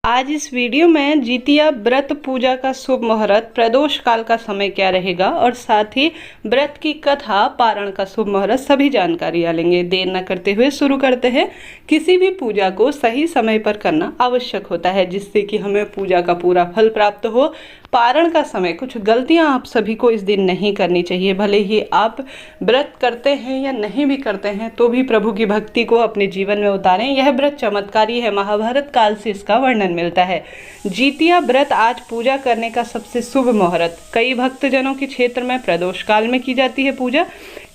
आज इस वीडियो में जितिया व्रत पूजा का शुभ मुहूर्त, प्रदोष काल का समय क्या रहेगा और साथ ही व्रत की कथा, पारण का शुभ मुहूर्त, सभी जानकारियाँ लेंगे। देर न करते हुए शुरू करते हैं। किसी भी पूजा को सही समय पर करना आवश्यक होता है जिससे कि हमें पूजा का पूरा फल प्राप्त हो। पारण का समय कुछ गलतियां आप सभी को इस दिन नहीं करनी चाहिए। भले ही आप व्रत करते हैं या नहीं भी करते हैं तो भी प्रभु की भक्ति को अपने जीवन में उतारें। यह व्रत चमत्कारी है, महाभारत काल से इसका वर्णन मिलता है। जितिया व्रत आज पूजा करने का सबसे शुभ मुहूर्त। कई भक्तजनों के क्षेत्र में प्रदोष काल में की जाती है पूजा,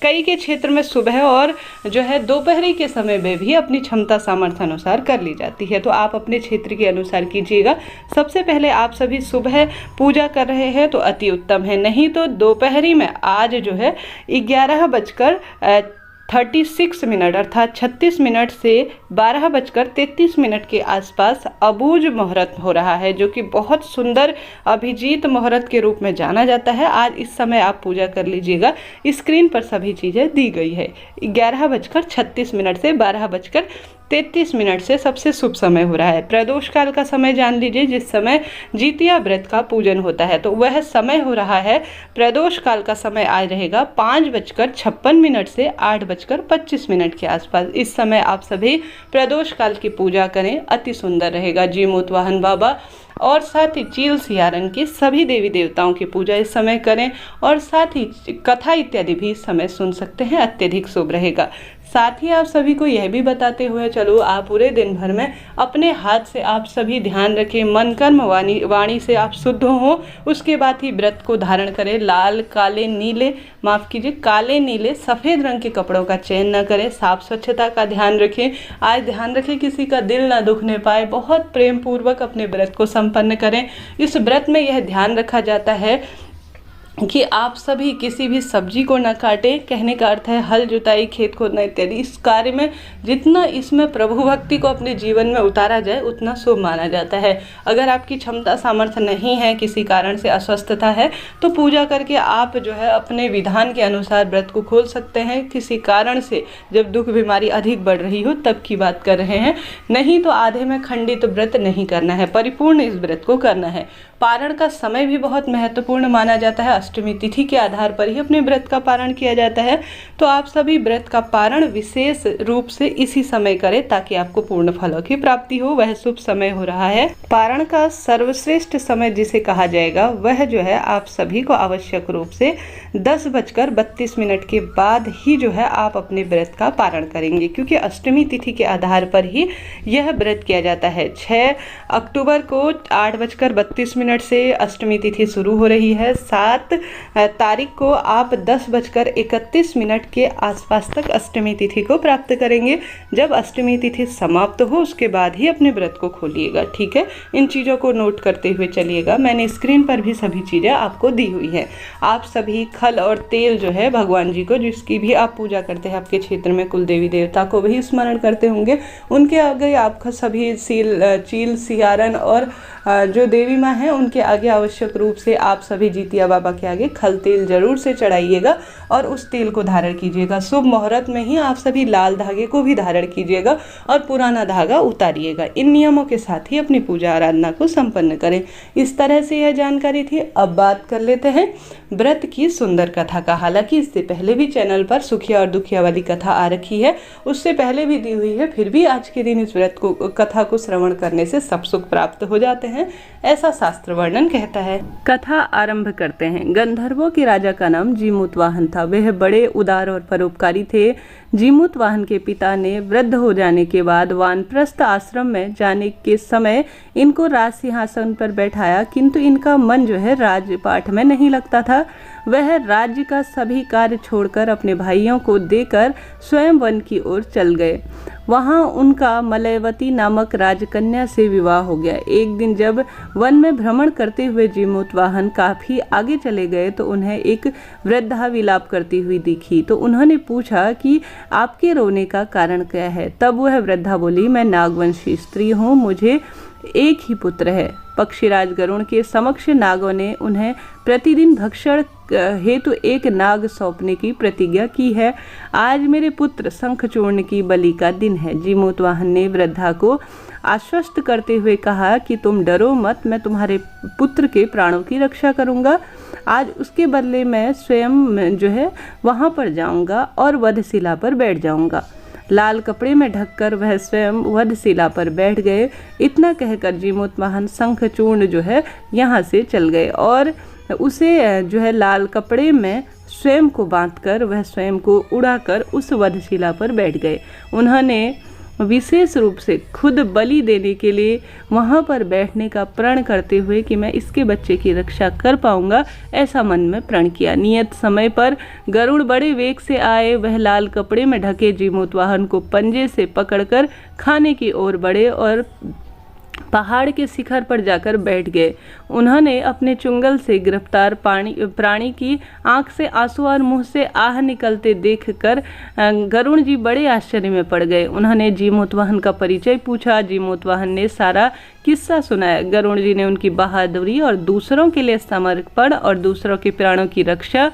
कई के क्षेत्र में सुबह और दोपहरी के समय में भी अपनी क्षमता सामर्थ्य अनुसार कर ली जाती है। तो आप अपने क्षेत्र के अनुसार कीजिएगा। सबसे पहले आप सभी सुबह पूजा कर रहे हैं तो अति उत्तम है, नहीं तो दोपहरी में आज 11:36 अर्थात 36 मिनट से 12:33 के आसपास अबूझ मुहूर्त हो रहा है, जो कि बहुत सुंदर अभिजीत मुहूर्त के रूप में जाना जाता है। आज इस समय आप पूजा कर लीजिएगा। स्क्रीन पर सभी चीज़ें दी गई है। 11:36 से 12:33 से सबसे शुभ समय हो रहा है। प्रदोष काल का समय जान लीजिए, जिस समय जितिया व्रत का पूजन होता है। तो वह समय हो रहा है, प्रदोष काल का समय आज रहेगा 5:56 से 8:25 के आसपास। इस समय आप सभी प्रदोष काल की पूजा करें, अति सुंदर रहेगा। जीमूत वाहन बाबा और साथ ही चील सियारन के सभी देवी देवताओं की पूजा इस समय करें और साथ ही कथा इत्यादि भी इस समय सुन सकते हैं, अत्यधिक शुभ रहेगा। साथ ही आप सभी को यह भी बताते हुए चलो, आप पूरे दिन भर में अपने हाथ से आप सभी ध्यान रखें, मन कर्म वाणी से आप शुद्ध हो। उसके बाद ही व्रत को धारण करें। लाल, काले, नीले, काले, नीले, सफ़ेद रंग के कपड़ों का चयन न करें। साफ स्वच्छता का ध्यान रखें। आज ध्यान रखें किसी का दिल ना दुखने पाए। बहुत प्रेम पूर्वक अपने व्रत को संपन्न करें। इस व्रत में यह ध्यान रखा जाता है कि आप सभी किसी भी सब्जी को न काटें। कहने का अर्थ है हल जुताई, खेत खोदना इत्यादि। इस कार्य में जितना इसमें प्रभु भक्ति को अपने जीवन में उतारा जाए उतना शुभ माना जाता है। अगर आपकी क्षमता सामर्थ्य नहीं है, किसी कारण से अस्वस्थता है, तो पूजा करके आप अपने विधान के अनुसार व्रत को खोल सकते हैं। किसी कारण से जब दुख बीमारी अधिक बढ़ रही हो तब की बात कर रहे हैं, नहीं तो आधे में खंडित व्रत नहीं करना है, परिपूर्ण इस व्रत को करना है। पारण का समय भी बहुत महत्वपूर्ण माना जाता है। अष्टमी तिथि के आधार पर ही अपने व्रत का पारण किया जाता है। तो आप सभी व्रत का पारण विशेष रूप से इसी समय करें ताकि आपको पूर्ण फलों की प्राप्ति हो। वह शुभ समय हो रहा है। पारण का सर्वश्रेष्ठ समय जिसे कहा जाएगा वह आप सभी को आवश्यक रूप से 10:32 के बाद ही आप अपने व्रत का पारण करेंगे, क्योंकि अष्टमी तिथि के आधार पर ही यह व्रत किया जाता है। 6 अक्टूबर को 8:32 से अष्टमी तिथि शुरू हो रही है। 7 तारीख को आप 10:31 के आसपास तक अष्टमी तिथि को प्राप्त करेंगे। जब अष्टमी तिथि समाप्त हो उसके बाद ही अपने व्रत को खोलिएगा, ठीक है। इन चीज़ों को नोट करते हुए चलिएगा। मैंने स्क्रीन पर भी सभी चीज़ें आपको दी हुई है। आप सभी खल और तेल भगवान जी को, जिसकी भी आप पूजा करते हैं, आपके क्षेत्र में कुल देवी देवता को भी स्मरण करते होंगे, उनके आगे आपका सभी चील सियारन और जो देवी माँ हैं उनके आगे आवश्यक रूप से आप सभी जितिया बाबा के आगे खल तेल जरूर से चढ़ाइएगा और उस तेल को धारण कीजिएगा। शुभ मुहूर्त में ही आप सभी लाल धागे को भी धारण कीजिएगा और पुराना धागा उतारिएगा। इन नियमों के साथ ही अपनी पूजा आराधना को संपन्न करें। इस तरह से यह जानकारी थी। अब बात कर लेते हैं व्रत की सुंदर कथा का। हालांकि इससे पहले भी चैनल पर सुखिया और दुखिया वाली कथा आ रखी है, उससे पहले भी दी हुई है। फिर भी आज के दिन इस व्रत को कथा को श्रवण करने से सब सुख प्राप्त हो जाते हैं, ऐसा शास्त्र वर्णन कहता है। कथा आरंभ करते हैं। गंधर्वों के राजा का नाम जीमूत वाहन था। वह बड़े उदार और परोपकारी थे। जीमूत वाहन के पिता ने वृद्ध हो जाने के बाद वानप्रस्थ आश्रम में जाने के समय इनको राज सिंहासन पर बैठाया, किंतु इनका मन राजपाठ में नहीं लगता था। वह राज्य का सभी कार्य छोड़कर अपने भाइयों को देकर स्वयं वन की ओर चल गए। वहाँ उनका मलयवती नामक राजकन्या से विवाह हो गया। एक दिन जब वन में भ्रमण करते हुए जीमूत वाहन काफी आगे चले गए तो उन्हें एक वृद्धा विलाप करती हुई दिखी। तो उन्होंने पूछा कि आपके रोने का कारण क्या है। तब वह वृद्धा बोली, मैं नागवंशी स्त्री हूँ, मुझे एक ही पुत्र है। पक्षीराज गरुण के समक्ष नागों ने उन्हें प्रतिदिन भक्षण हेतु एक नाग सौंपने की प्रतिज्ञा की है। आज मेरे पुत्र शंखचूर्ण की बलि का दिन है। जीमूतवाहन ने वृद्धा को आश्वस्त करते हुए कहा कि तुम डरो मत, मैं तुम्हारे पुत्र के प्राणों की रक्षा करूंगा। आज उसके बदले मैं स्वयं जो है वहां पर जाऊंगा और वधशिला पर बैठ जाऊंगा। लाल कपड़े में ढककर वह स्वयं वधशिला पर बैठ गए। इतना कहकर जीमूतवाहन शंखचूर्ण जो है यहाँ से चल गए और उसे जो है लाल कपड़े में स्वयं को बांधकर वह स्वयं को उड़ाकर उस वधशिला पर बैठ गए। उन्होंने विशेष रूप से खुद बलि देने के लिए वहाँ पर बैठने का प्रण करते हुए कि मैं इसके बच्चे की रक्षा कर पाऊंगा, ऐसा मन में प्रण किया। नियत समय पर गरुड़ बड़े वेग से आए। वह लाल कपड़े में ढके जीमूतवाहन को पंजे से पकड़कर खाने की ओर बढ़े और पहाड़ के शिखर पर जाकर बैठ गए। उन्होंने अपने चुंगल से गिरफ्तार प्राणी की आंख से आंसू और मुंह से आह निकलते देखकर गरुड़ जी बड़े आश्चर्य में पड़ गए। उन्होंने जीमूतवाहन का परिचय पूछा। जीमूतवाहन ने सारा किस्सा सुनाया। गरुड़ जी ने उनकी बहादुरी और दूसरों के लिए समर्पण और दूसरों के प्राणों की रक्षा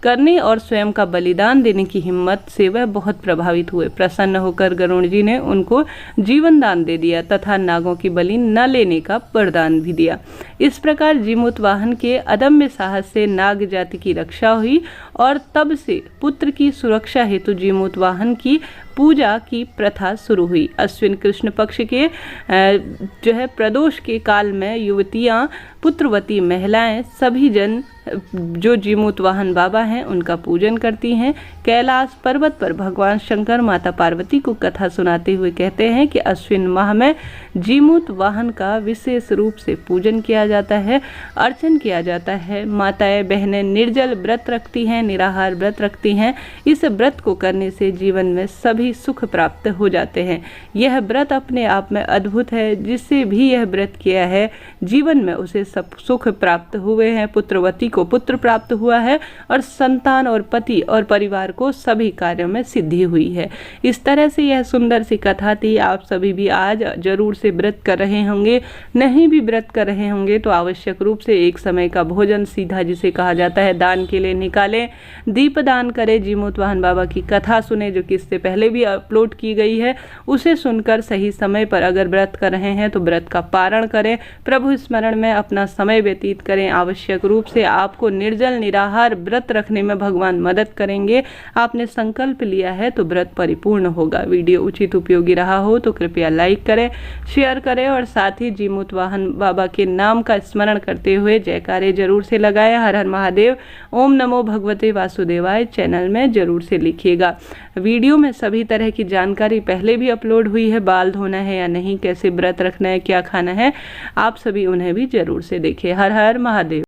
करने और स्वयं का बलिदान देने की हिम्मत से वह बहुत प्रभावित हुए। प्रसन्न होकर गरुड़ जी ने उनको जीवन दान दे दिया तथा नागों की बलि न लेने का वरदान भी दिया। इस प्रकार जीमूतवाहन के अदम्य साहस से नाग जाति की रक्षा हुई और तब से पुत्र की सुरक्षा हेतु जीमूतवाहन की पूजा की प्रथा शुरू हुई। अश्विन कृष्ण पक्ष के जो है प्रदोष के काल में युवतियां, पुत्रवती महिलाएं, सभी जन जो जीमूतवाहन बाबा हैं उनका पूजन करती हैं। कैलाश पर्वत पर भगवान शंकर माता पार्वती को कथा सुनाते हुए कहते हैं कि अश्विन माह में जीमूतवाहन का विशेष रूप से पूजन किया जाता है, अर्चन किया जाता है। माताएं बहनें निर्जल व्रत रखती हैं, निराहार व्रत रखती हैं। इस व्रत को करने से जीवन में सभी सुख प्राप्त हो जाते हैं। यह व्रत अपने आप में अद्भुत है। जिससे भी यह व्रत किया है जीवन में उसे सब सुख प्राप्त हुए हैं। पुत्रवती को पुत्र प्राप्त हुआ है और संतान और पति और परिवार को सभी कार्यों में सिद्धि हुई है। इस तरह से यह सुंदर सी कथा थी। आप सभी भी आज जरूर से व्रत कर रहे होंगे। नहीं भी व्रत कर रहे होंगे तो आवश्यक रूप से एक समय का भोजन सीधा जिसे कहा जाता है दान के लिए निकालें, दीप दान करें, जीमूतवाहन बाबा की कथा सुने जो कि इससे पहले भी अपलोड की गई है, उसे सुनकर सही समय पर अगर व्रत कर रहे हैं तो व्रत का पारण करें, प्रभु स्मरण में अपना समय व्यतीत करें। आवश्यक रूप से आपको निर्जल निराहार व्रत रखने में भगवान मदद करेंगे। आपने संकल्प लिया है तो व्रत परिपूर्ण होगा। वीडियो उचित उपयोगी रहा हो तो कृपया लाइक करें, शेयर करें और साथ ही जीमूतवाहन बाबा के नाम का स्मरण करते हुए जयकारे जरूर से लगाएं। हर हर महादेव, ओम नमो भगवते वासुदेवाय चैनल में जरूर से लिखिएगा। वीडियो में सभी तरह की जानकारी पहले भी अपलोड हुई है। बाल धोना है या नहीं, कैसे व्रत रखना है, क्या खाना है, आप सभी उन्हें भी जरूर से देखें। हर हर महादेव।